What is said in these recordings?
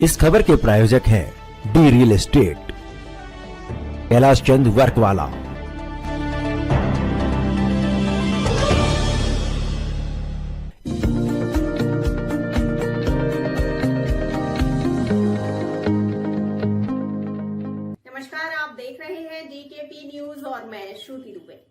इस खबर के प्रायोजक हैं D real estate, Kailash Chand वर्कवाला। नमस्कार, आप देख रहे हैं डीकेपी न्यूज और मैं श्रुति दुबे।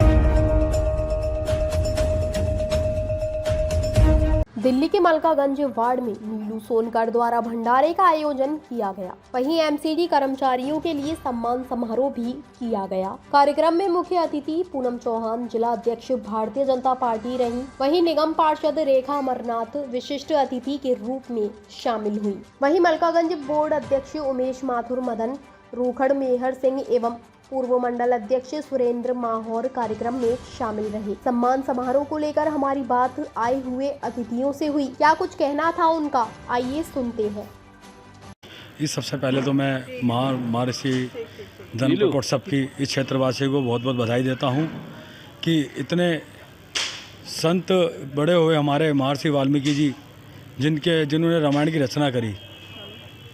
दिल्ली के मलकागंज वार्ड में नीलू सोनकर द्वारा भंडारे का आयोजन किया गया। वहीं एमसीडी कर्मचारियों के लिए सम्मान समारोह भी किया गया। कार्यक्रम में मुख्य अतिथि पूनम चौहान जिला अध्यक्ष भारतीय जनता पार्टी रही। वहीं निगम पार्षद रेखा अमरनाथ विशिष्ट अतिथि के रूप में शामिल हुई। वहीं मलकागंज बोर्ड अध्यक्ष उमेश माथुर, मदन रूखड़, मेहर सिंह एवं पूर्व मंडल अध्यक्ष सुरेंद्र माहौर कार्यक्रम में शामिल रहे। सम्मान समारोह को लेकर हमारी बात आए हुए अतिथियों से हुई। क्या कुछ कहना था उनका, आइए सुनते हैं। इस सबसे पहले तो मैं महर्षि धर्मपुर कोटसब की इस क्षेत्रवासियों को बहुत बहुत बधाई देता हूं कि इतने संत बड़े हुए हमारे महर्षि वाल्मीकि जी जिन्होंने रामायण की रचना करी।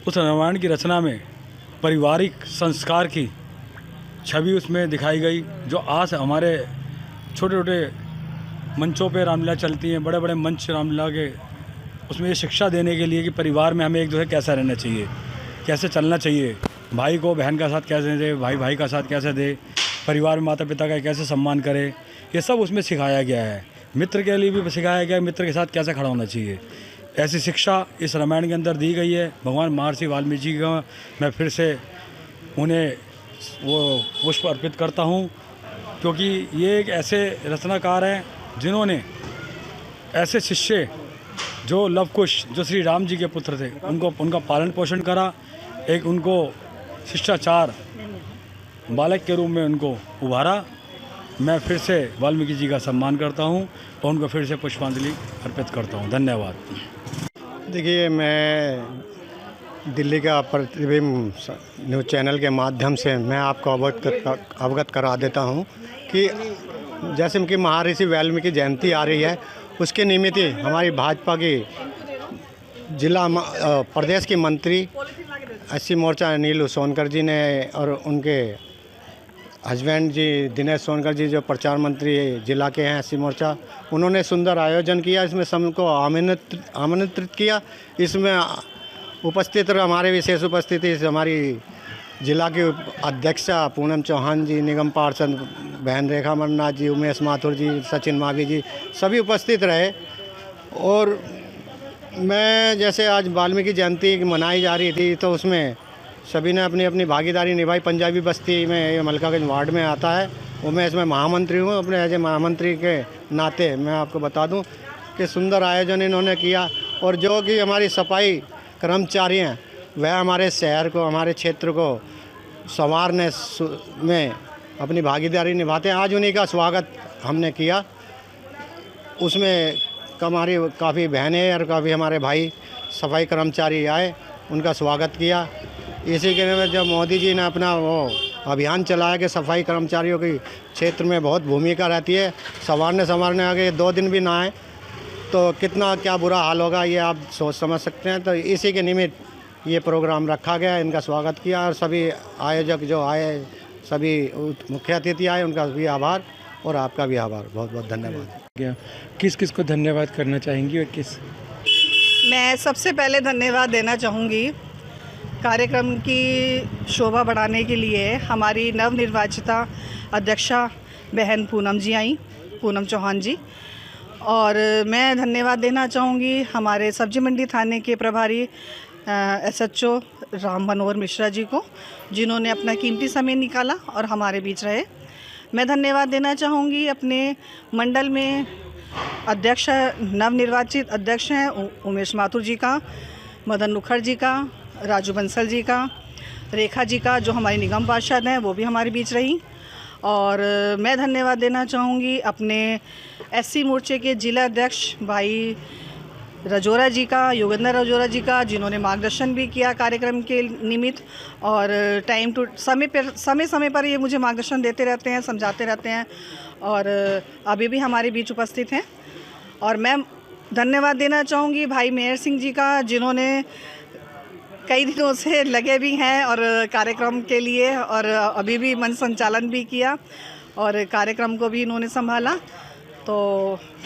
उस रामायण की रचना में पारिवारिक संस्कार की छवि उसमें दिखाई गई, जो आज हमारे छोटे छोटे मंचों पे रामलीला चलती हैं, बड़े बड़े मंच रामलीला के, उसमें ये शिक्षा देने के लिए कि परिवार में हमें एक दूसरे कैसा रहना चाहिए, कैसे चलना चाहिए, भाई को बहन का साथ कैसे दे, भाई भाई का साथ कैसे दे, परिवार में माता पिता का कैसे सम्मान करे, ये सब उसमें सिखाया गया है। मित्र के लिए भी सिखाया गया है, मित्र के साथ कैसे खड़ा होना चाहिए। ऐसी शिक्षा इस रामायण के अंदर दी गई है। भगवान महर्षि वाल्मीकि जी का मैं फिर से उन्हें वो पुष्प अर्पित करता हूँ, क्योंकि ये एक ऐसे रचनाकार हैं जिन्होंने ऐसे शिष्य जो लवकुश, जो श्री राम जी के पुत्र थे, उनका पालन पोषण करा, एक उनको शिष्टाचार बालक के रूप में उनको उभारा। मैं फिर से वाल्मीकि जी का सम्मान करता हूँ और उनको फिर से पुष्पांजलि अर्पित करता हूँ। धन्यवाद। देखिए, मैं दिल्ली का प्रतिबिंब न्यूज़ चैनल के माध्यम से मैं आपको अवगत करा देता हूं कि जैसे कि महर्षि वाल्मीकि जयंती आ रही है, उसके निमित्त ही हमारी भाजपा की जिला प्रदेश की मंत्री एससी मोर्चा नीलू सोनकर जी ने और उनके हस्बैंड जी दिनेश सोनकर जी, जो प्रचार मंत्री जिला के हैं एससी मोर्चा, उन्होंने सुंदर आयोजन किया। इसमें सबको आमंत्रित किया। इसमें उपस्थित हमारे विशेष उपस्थिति हमारी जिला की अध्यक्षा पूनम चौहान जी, निगम पार्षद बहन रेखा अमरनाथ जी, उमेश माथुर जी, सचिन मावी जी, सभी उपस्थित रहे। और मैं जैसे आज वाल्मीकि जयंती मनाई जा रही थी, तो उसमें सभी ने अपनी अपनी भागीदारी निभाई। पंजाबी बस्ती में ये मलकागंज वार्ड में आता है, वो मैं इसमें महामंत्री हूँ। अपने एज ए महामंत्री के नाते मैं आपको बता दूँ कि सुंदर आयोजन इन्होंने किया। और जो कि हमारी सफाई कर्मचारी हैं, वह हमारे शहर को, हमारे क्षेत्र को संवारने में अपनी भागीदारी निभाते हैं। आज उन्हीं का स्वागत हमने किया। उसमें हमारी काफ़ी बहनें और काफ़ी हमारे भाई सफाई कर्मचारी आए, उनका स्वागत किया। इसी के लिए जब मोदी जी ने अपना वो अभियान चलाया कि सफाई कर्मचारियों की क्षेत्र में बहुत भूमिका रहती है, संवारने आगे 2 दिन भी ना आए तो कितना क्या बुरा हाल होगा, ये आप सोच समझ सकते हैं। तो इसी के निमित्त ये प्रोग्राम रखा गया, इनका स्वागत किया। और सभी आयोजक जो आए, सभी मुख्य अतिथि आए, उनका भी आभार और आपका भी आभार। बहुत बहुत धन्यवाद। किस किस को धन्यवाद करना चाहेंगी और किस? मैं सबसे पहले धन्यवाद देना चाहूँगी कार्यक्रम की शोभा बढ़ाने के लिए हमारी नवनिर्वाचिता अध्यक्षा बहन पूनम जी आई, पूनम चौहान जी। और मैं धन्यवाद देना चाहूँगी हमारे सब्जी मंडी थाने के प्रभारी एसएचओ राम मनोहर मिश्रा जी को, जिन्होंने अपना कीमती समय निकाला और हमारे बीच रहे। मैं धन्यवाद देना चाहूँगी अपने मंडल में अध्यक्ष, नवनिर्वाचित अध्यक्ष हैं उमेश माथुर जी का, मदन रूखड़ जी का, राजू बंसल जी का, रेखा जी का, जो हमारी निगम पार्षद हैं, वो भी हमारे बीच रही। और मैं धन्यवाद देना चाहूँगी अपने एससी मोर्चे के जिला अध्यक्ष भाई रजौरा जी का, योगेंद्र रजौरा जी का, जिन्होंने मार्गदर्शन भी किया कार्यक्रम के निमित्त। और समय पर ये मुझे मार्गदर्शन देते रहते हैं, समझाते रहते हैं और अभी भी हमारे बीच उपस्थित हैं। और मैं धन्यवाद देना चाहूँगी भाई मेहर सिंह जी का, जिन्होंने कई दिनों से लगे भी हैं और कार्यक्रम के लिए, और अभी भी मंच संचालन भी किया और कार्यक्रम को भी इन्होंने संभाला। तो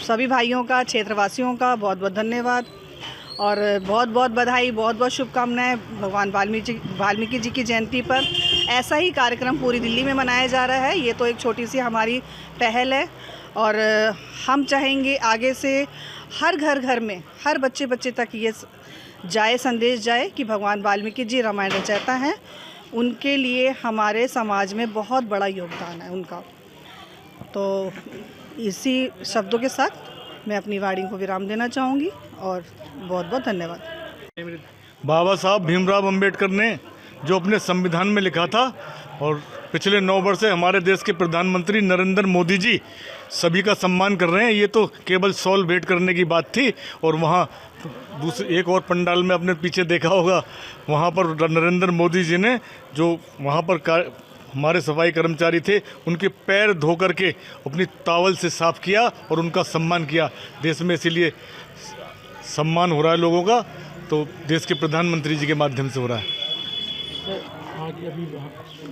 सभी भाइयों का, क्षेत्रवासियों का बहुत बहुत धन्यवाद और बहुत बहुत बधाई, बहुत बहुत शुभकामनाएं। भगवान वाल्मीकि जी की जयंती पर ऐसा ही कार्यक्रम पूरी दिल्ली में मनाया जा रहा है। ये तो एक छोटी सी हमारी पहल है और हम चाहेंगे आगे से हर घर में, हर बच्चे तक ये जाए, संदेश जाए कि भगवान वाल्मीकि जी रामायण रचयिता हैं। उनके लिए हमारे समाज में बहुत बड़ा योगदान है उनका। तो इसी शब्दों के साथ मैं अपनी वाणी को विराम देना चाहूँगी और बहुत बहुत धन्यवाद। बाबा साहब भीमराव अंबेडकर ने जो अपने संविधान में लिखा था और पिछले 9 वर्ष से हमारे देश के प्रधानमंत्री नरेंद्र मोदी जी सभी का सम्मान कर रहे हैं। ये तो केवल शॉल भेंट करने की बात थी। और वहाँ दूसरे एक और पंडाल में अपने पीछे देखा होगा, वहाँ पर नरेंद्र मोदी जी ने जो वहाँ पर हमारे सफाई कर्मचारी थे उनके पैर धो करके अपनी टॉवल से साफ़ किया और उनका सम्मान किया। देश में इसीलिए सम्मान हो रहा है लोगों का, तो देश के प्रधानमंत्री जी के माध्यम से हो रहा है। तो आज अभी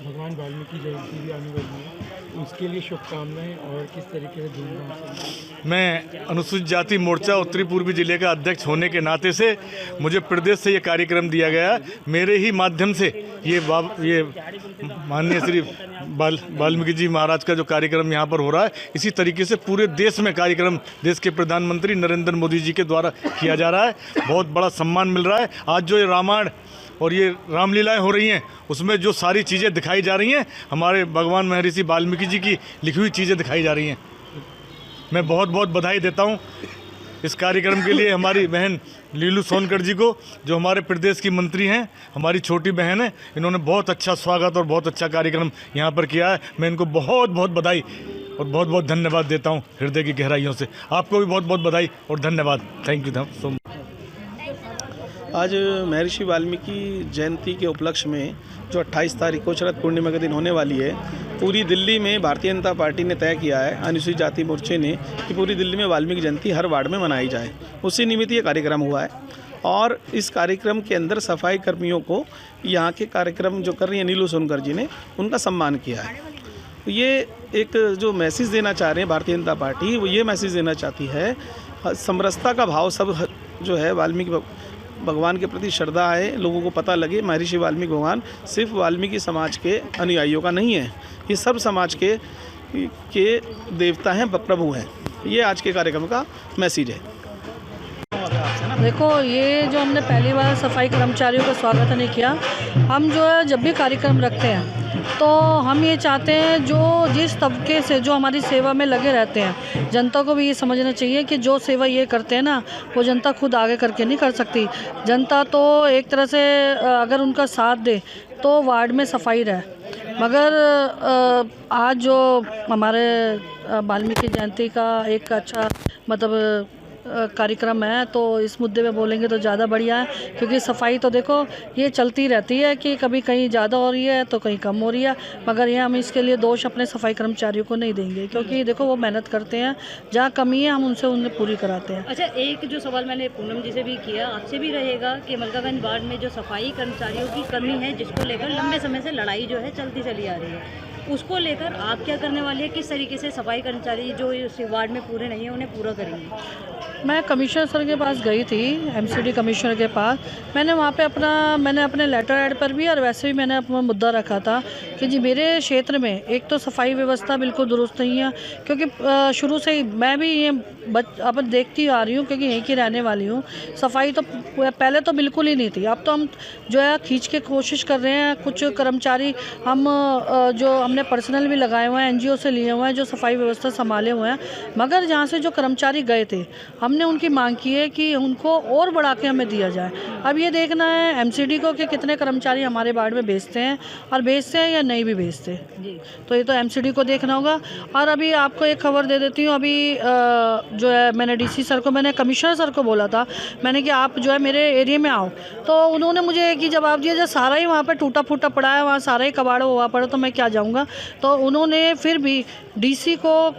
भगवान वाल्मीकि जयंती भी आने वाली है, उसके लिए शुभकामनाएं और किस तरीके से धूमधाम से। मैं अनुसूचित जाति मोर्चा उत्तरी पूर्वी जिले का अध्यक्ष होने के नाते से मुझे प्रदेश से ये कार्यक्रम दिया गया। मेरे ही माध्यम से ये माननीय श्री वाल्मीकि जी महाराज का जो कार्यक्रम यहाँ पर हो रहा है, इसी तरीके से पूरे देश में कार्यक्रम देश के प्रधानमंत्री नरेंद्र मोदी जी के द्वारा किया जा रहा है। बहुत बड़ा सम्मान मिल रहा है। आज जो ये रामायण और ये रामलीलाएं हो रही हैं, उसमें जो सारी चीज़ें दिखाई जा रही हैं, हमारे भगवान महर्षि वाल्मीकि जी की लिखी हुई चीज़ें दिखाई जा रही हैं। मैं बहुत बहुत बधाई देता हूँ इस कार्यक्रम के लिए हमारी बहन लीलू सोनकर जी को, जो हमारे प्रदेश की मंत्री हैं, हमारी छोटी बहन है। इन्होंने बहुत अच्छा स्वागत और बहुत अच्छा कार्यक्रम यहाँ पर किया है। मैं इनको बहुत बहुत बधाई और बहुत बहुत धन्यवाद देता हूँ हृदय की गहराइयों से। आपको भी बहुत बहुत बधाई और धन्यवाद। Thank you so much. आज महर्षि वाल्मीकि जयंती के उपलक्ष्य में जो 28 तारीख को शरद पूर्णिमा के दिन होने वाली है, पूरी दिल्ली में भारतीय जनता पार्टी ने तय किया है, अनुसूचित जाति मोर्चे ने, कि पूरी दिल्ली में वाल्मीकि जयंती हर वार्ड में मनाई जाए। उसी निमित्त ये कार्यक्रम हुआ है और इस कार्यक्रम के अंदर सफाई कर्मियों को यहाँ के कार्यक्रम जो कर रही हैं नीलू सोनकर जी ने, उनका सम्मान किया है। ये एक जो मैसेज देना चाह रहे हैं भारतीय जनता पार्टी, वो ये मैसेज देना चाहती है, समरसता का भाव सब जो है वाल्मीकि भगवान के प्रति श्रद्धा है, लोगों को पता लगे महर्षि वाल्मीकि भगवान सिर्फ वाल्मीकि समाज के अनुयायियों का नहीं है, ये सब समाज के देवता हैं, प्रभु हैं। ये आज के कार्यक्रम का मैसेज है। देखो, ये जो हमने पहली बार सफाई कर्मचारियों का स्वागत नहीं किया, हम जो है जब भी कार्यक्रम रखते हैं तो हम ये चाहते हैं जो जिस तबके से जो हमारी सेवा में लगे रहते हैं, जनता को भी ये समझना चाहिए कि जो सेवा ये करते हैं ना, वो जनता खुद आगे करके नहीं कर सकती। जनता तो एक तरह से अगर उनका साथ दे तो वार्ड में सफाई रहे, मगर आज जो हमारे वाल्मीकि जयंती का एक अच्छा मतलब कार्यक्रम है, तो इस मुद्दे पे बोलेंगे तो ज़्यादा बढ़िया है, क्योंकि सफाई तो देखो ये चलती रहती है कि कभी कहीं ज़्यादा हो रही है तो कहीं कम हो रही है, मगर ये हम इसके लिए दोष अपने सफाई कर्मचारियों को नहीं देंगे, क्योंकि देखो वो मेहनत करते हैं, जहाँ कमी है हम उनसे उन्हें पूरी कराते हैं। अच्छा, एक जो सवाल मैंने पूनम जी से भी किया, आपसे भी रहेगा कि मलकागंज वार्ड में जो सफाई कर्मचारियों की कमी है, जिसको लेकर लंबे समय से लड़ाई जो है चलती चली आ रही है, उसको लेकर आप क्या करने वाले हैं? किस तरीके से सफाई कर्मचारी जो इस वार्ड में पूरे नहीं हैं उन्हें पूरा करेंगे? मैं कमिश्नर सर के पास गई थी, एमसीडी कमिश्नर के पास। मैंने वहाँ पे मैंने अपने लेटर हेड पर भी और वैसे भी मैंने अपना मुद्दा रखा था कि जी मेरे क्षेत्र में एक तो सफाई व्यवस्था बिल्कुल दुरुस्त नहीं है, क्योंकि शुरू से ही मैं भी ये अब देखती आ रही हूँ, क्योंकि यहीं की रहने वाली हूँ। सफाई तो पहले तो बिल्कुल ही नहीं थी, अब तो हम जो है खींच के कोशिश कर रहे हैं। कुछ कर्मचारी हम जो हमने पर्सनल भी लगाए हुए हैं, एनजीओ से लिए हुए हैं, जो सफाई व्यवस्था संभाले हुए हैं, मगर जहाँ से जो कर्मचारी गए थे हमने उनकी मांग की है कि उनको और बढ़ा के हमें दिया जाए। अब ये देखना है एमसीडी को कि कितने कर्मचारी हमारे वार्ड में भेजते हैं और भेजते हैं या नहीं भी भेजते, तो ये तो एमसीडी को देखना होगा। और अभी आपको एक खबर दे देती हूँ, अभी जो है मैंने डीसी सर को, मैंने कमिश्नर सर को बोला था, मैंने कि आप जो है मेरे एरिया में आओ, तो उन्होंने मुझे एक ही जवाब दिया, जब सारा ही वहाँ पर टूटा फूटा पड़ा है, वहाँ सारा ही कबाड़ हुआ पड़ा, तो मैं क्या जाऊँगा। तो उन्होंने फिर भी डीसी को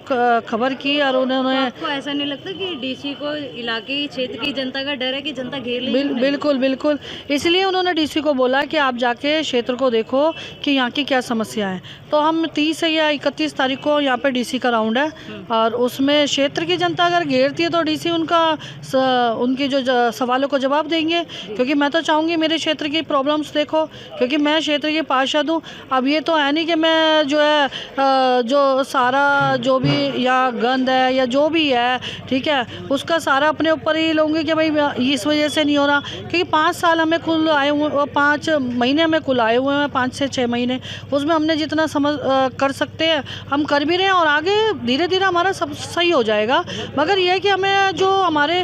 खबर की और उन्होंने। आपको ऐसा नहीं लगता कि डीसी को इलाके क्षेत्र की जनता का डर है कि जनता घेर लेगी। बिल्कुल बिल्कुल, इसलिए उन्होंने डीसी को बोला कि आप जाके क्षेत्र को देखो कि यहाँ की क्या समस्या है। तो हम 30 या 31 तारीख को यहाँ पे डीसी का राउंड है और उसमें क्षेत्र की जनता अगर घेरती है तो डीसी उनकी जो सवालों को जवाब देंगे, क्योंकि मैं तो चाहूँगी मेरे क्षेत्र की प्रॉब्लम्स देखो, क्योंकि मैं क्षेत्र की पार्षद हूँ। अब ये तो है नहीं कि मैं जो है जो सारा जो भी या गंद है या जो भी है, ठीक है, उसका सारा अपने ऊपर ही लूँगी कि भाई इस वजह से नहीं हो रहा, क्योंकि 5 साल हमें कुल आए हुए, 5 महीने हमें कुल आए हुए हैं, 5 से 6 महीने, उसमें हमने जितना कर सकते हैं हम कर भी रहे हैं और आगे धीरे धीरे हमारा सब सही हो जाएगा। मगर यह है कि हमें जो हमारे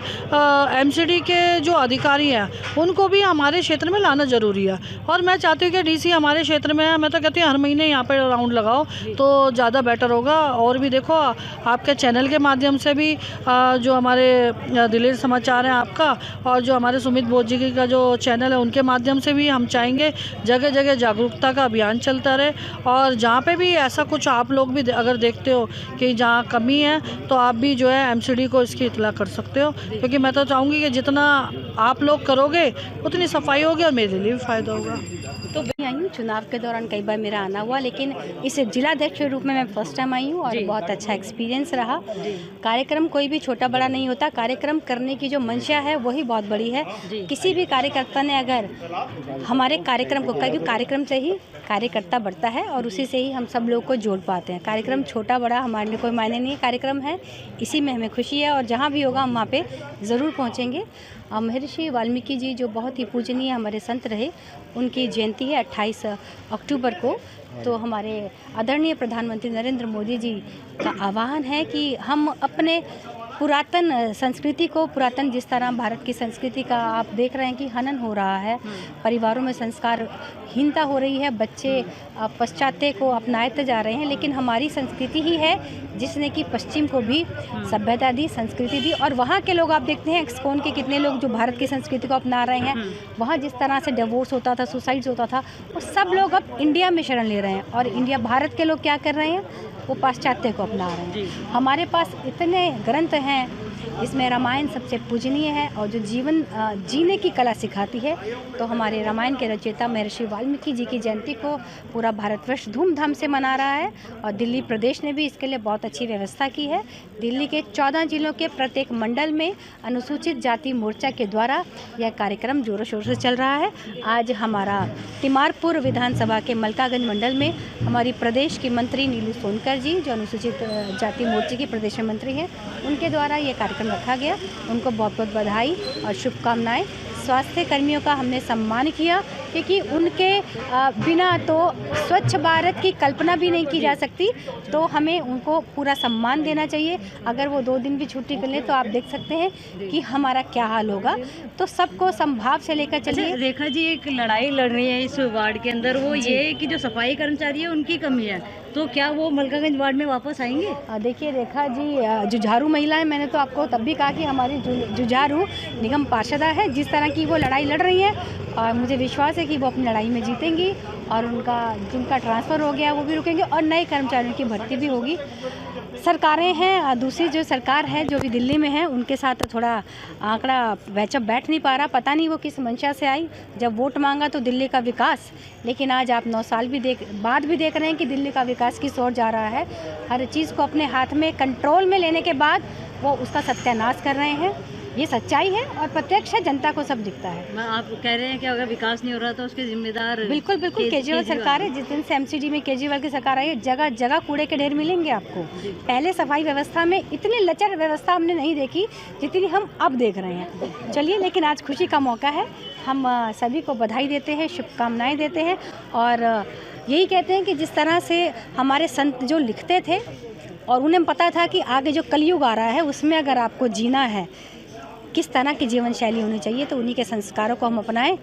एमसीडी के जो अधिकारी हैं उनको भी हमारे क्षेत्र में लाना ज़रूरी है। और मैं चाहती हूँ कि डीसी हमारे क्षेत्र में है, मैं तो कहती हूँ हर महीने यहाँ पे राउंड लगाओ तो ज़्यादा बेटर होगा। और भी देखो आपके चैनल के माध्यम से भी जो हमारे दिल्ली समाचार हैं आपका और जो हमारे सुमित बोध जी का जो चैनल है उनके माध्यम से भी हम चाहेंगे जगह जगह जागरूकता का अभियान चलता रहे। और जहाँ पे भी ऐसा कुछ आप लोग भी अगर देखते हो कि जहाँ कमी है तो आप भी जो है एमसीडी को इसकी इत्तला कर सकते हो, क्योंकि मैं तो चाहूँगी कि जितना आप लोग करोगे उतनी सफाई होगी और मेरे लिए भी फ़ायदा होगा। तो मैं आई हूँ, चुनाव के दौरान कई बार मेरा आना हुआ, लेकिन इस जिलाध्यक्ष के रूप में मैं फर्स्ट टाइम आई हूँ और बहुत अच्छा एक्सपीरियंस रहा। कार्यक्रम कोई भी छोटा बड़ा नहीं होता, कार्यक्रम करने की जो मंशा है वही बहुत बड़ी है। किसी भी कार्यकर्ता ने अगर हमारे कार्यक्रम को, क्योंकि कार्यक्रम से ही कार्यकर्ता बढ़ता है और उसी से ही हम सब लोग को जोड़ पाते हैं। कार्यक्रम छोटा बड़ा हमारे लिए कोई मायने नहीं है, कार्यक्रम है, इसी में हमें खुशी है और जहाँ भी होगा हम वहाँ पे ज़रूर पहुँचेंगे। महर्षि वाल्मीकि जी जो बहुत ही पूजनीय हमारे संत रहे, उनकी जयंती है 28 अक्टूबर को। तो हमारे आदरणीय प्रधानमंत्री नरेंद्र मोदी जी का आह्वान है कि हम अपने पुरातन संस्कृति को, पुरातन जिस तरह भारत की संस्कृति का आप देख रहे हैं कि हनन हो रहा है, परिवारों में संस्कारहीनता हो रही है, बच्चे पाश्चात्य को अपनाते जा रहे हैं, लेकिन हमारी संस्कृति ही है जिसने कि पश्चिम को भी सभ्यता दी, संस्कृति दी। और वहाँ के लोग आप देखते हैं एक्सकोन के कितने लोग जो भारत की संस्कृति को अपना रहे हैं, वहाँ जिस तरह से डिवोर्स होता था, सुसाइड्स होता था, वो सब लोग अब इंडिया में शरण ले रहे हैं। और इंडिया, भारत के लोग क्या कर रहे हैं, वो पाश्चात्य को अपना रहे हैं। हमारे पास इतने ग्रंथ हैं, इसमें रामायण सबसे पूजनीय है और जो जीवन जीने की कला सिखाती है। तो हमारे रामायण के रचयिता महर्षि वाल्मीकि जी की जयंती को पूरा भारतवर्ष धूमधाम से मना रहा है और दिल्ली प्रदेश ने भी इसके लिए बहुत अच्छी व्यवस्था की है। दिल्ली के 14 जिलों के प्रत्येक मंडल में अनुसूचित जाति मोर्चा के द्वारा यह कार्यक्रम जोरों शोर से चल रहा है। आज हमारा तिमारपुर विधानसभा के मलकागंज मंडल में हमारी प्रदेश की मंत्री नीलू सोनकर जी, जो अनुसूचित जाति मोर्चे की प्रदेश मंत्री हैं, उनके द्वारा ये कार्यक्रम रखा गया। उनको बहुत बहुत बधाई और शुभकामनाएं। स्वास्थ्य कर्मियों का हमने सम्मान किया, क्योंकि उनके बिना तो स्वच्छ भारत की कल्पना भी नहीं की जा सकती। तो हमें उनको पूरा सम्मान देना चाहिए। अगर वो 2 दिन भी छुट्टी कर लें तो आप देख सकते हैं कि हमारा क्या हाल होगा। तो सबको संभाव से लेकर चलिए। रेखा जी एक लड़ाई लड़ रही है इस वार्ड के अंदर, वो ये है कि जो सफाई कर्मचारी है उनकी कमी है, तो क्या वो मलकागंज वार्ड में वापस आएंगे? देखिए रेखा जी, जुझारू महिला है, मैंने तो आपको तब भी कहा कि हमारी जुझारू निगम पार्षदा है। जिस तरह की वो लड़ाई लड़ रही हैं और मुझे विश्वास है कि वो अपनी लड़ाई में जीतेंगी और जिनका ट्रांसफ़र हो गया वो भी रुकेंगे और नए कर्मचारियों की भर्ती भी होगी। सरकारें हैं, दूसरी जो सरकार है जो भी दिल्ली में है, उनके साथ थोड़ा आंकड़ा वैचअप बैठ नहीं पा रहा। पता नहीं वो किस मंशा से आई, जब वोट मांगा तो दिल्ली का विकास, लेकिन आज आप 9 साल बाद भी देख रहे हैं कि दिल्ली का विकास किस ओर जा रहा है। हर चीज़ को अपने हाथ में कंट्रोल में लेने के बाद वो उसका सत्यानाश कर रहे हैं। ये सच्चाई है और प्रत्यक्ष है, जनता को सब दिखता है। आप कह रहे हैं कि अगर विकास नहीं हो रहा तो उसके जिम्मेदार बिल्कुल केजरीवाल सरकार है। जिस दिन से एमसीडी में केजरीवाल की सरकार आई है, जगह जगह कूड़े के ढेर मिलेंगे आपको। पहले सफाई व्यवस्था में इतनी लचर व्यवस्था हमने नहीं देखी जितनी हम अब देख रहे हैं। चलिए, लेकिन आज खुशी का मौका है, हम सभी को बधाई देते हैं, शुभकामनाएं देते हैं और यही कहते हैं कि जिस तरह से हमारे संत जो लिखते थे और उन्हें पता था कि आगे जो कलयुग आ रहा है उसमें अगर आपको जीना है, किस तरह की जीवन शैली होनी चाहिए, तो उन्हीं के संस्कारों को हम अपनाएं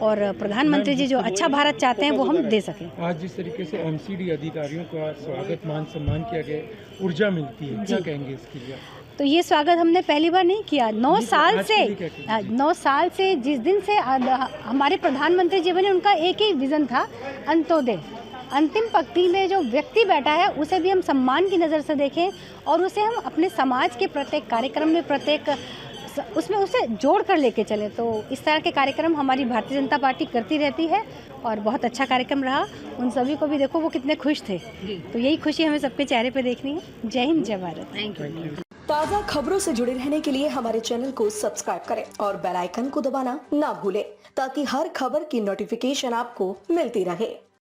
और प्रधानमंत्री जी जो अच्छा भारत चाहते हैं वो हम दे सकें। आज जिस तरीके से एमसीडी अधिकारियों का स्वागत मान सम्मान किया गया, ऊर्जा मिलती है, क्या कहेंगे इसके लिए? तो ये स्वागत हमने पहली बार नहीं किया। 9 साल से जिस दिन से हमारे प्रधानमंत्री जी बने, उनका एक ही विज़न था, अंत्योदय। अंतिम पंक्ति में जो व्यक्ति बैठा है उसे भी हम सम्मान की नज़र से देखें और उसे हम अपने समाज के प्रत्येक कार्यक्रम में उसमें उसे जोड़ कर लेके चले। तो इस तरह के कार्यक्रम हमारी भारतीय जनता पार्टी करती रहती है और बहुत अच्छा कार्यक्रम रहा। उन सभी को भी देखो वो कितने खुश थे, तो यही खुशी हमें सबके चेहरे पे देखनी है। जय हिंद, जय भारत। Thank you. ताज़ा खबरों से जुड़े रहने के लिए हमारे चैनल को सब्सक्राइब करें और बेल आइकन को दबाना ना भूलें ताकि हर खबर की नोटिफिकेशन आपको मिलती रहे।